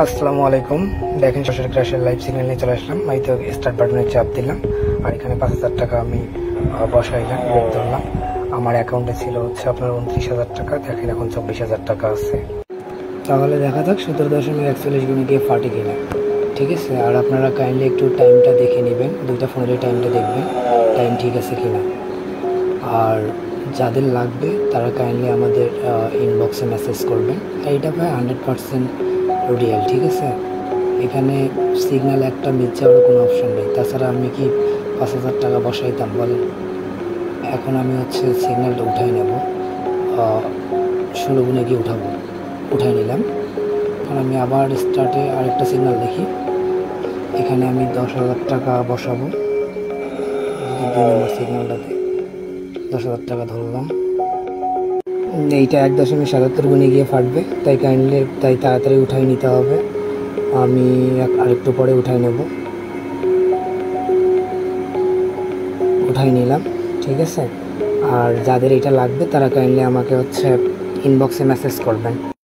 আসসালামু আলাইকুম। দেখেন সরাসরি ক্র্যাশের লাইভ সিগন্যাল নিয়ে চলে আসলাম। আমি তো স্টার্ট বাটনে চাপ দিলাম আর এখানে 5,000 টাকা আমি বসাইলাম, বের ধরলাম। আমার অ্যাকাউন্টে ছিল হচ্ছে আপনার 29,000 টাকা, দেখেন এখন 24,000 টাকা আছে। তাহলে দেখা যাক 17.41 গুণে গিয়ে ফাটে কিনা। ঠিক আছে, আর আপনারা কাইন্ডলি একটু টাইমটা দেখে নেবেন, দুইটা ফোনের টাইমটা দেখবেন টাইম ঠিক আছে কিনা। আর যাদের লাগবে তারা কাইন্ডলি আমাদের ইনবক্সে মেসেজ করবেন। আর এটা ভাই 100% রিয়েল, ঠিক আছে। এখানে সিগন্যাল একটা মিস যাওয়ার কোনো অপশন নেই। তাছাড়া আমি কি 5,000 টাকা বসাইতাম বলেন? এখন আমি হচ্ছে সিগন্যালটা উঠাই নেব, 16 গুণে গিয়ে উঠাই নিলাম। এখন আমি আবার স্টার্টে আরেকটা সিগন্যাল দেখি, এখানে আমি 10,000 টাকা বসাবো। যদি 2 নম্বর সিগন্যালটাতে 10,000 টাকা ধরলাম, এইটা 1.77 গুণে গিয়ে ফাটবে, তাই তাড়াতাড়ি উঠাই নিতে হবে। আমি আরেকটু পরে উঠাই নিলাম, ঠিক আছে। আর যাদের এটা লাগবে তারা কাইন্ডলি আমাকে হচ্ছে ইনবক্সে মেসেজ করবেন।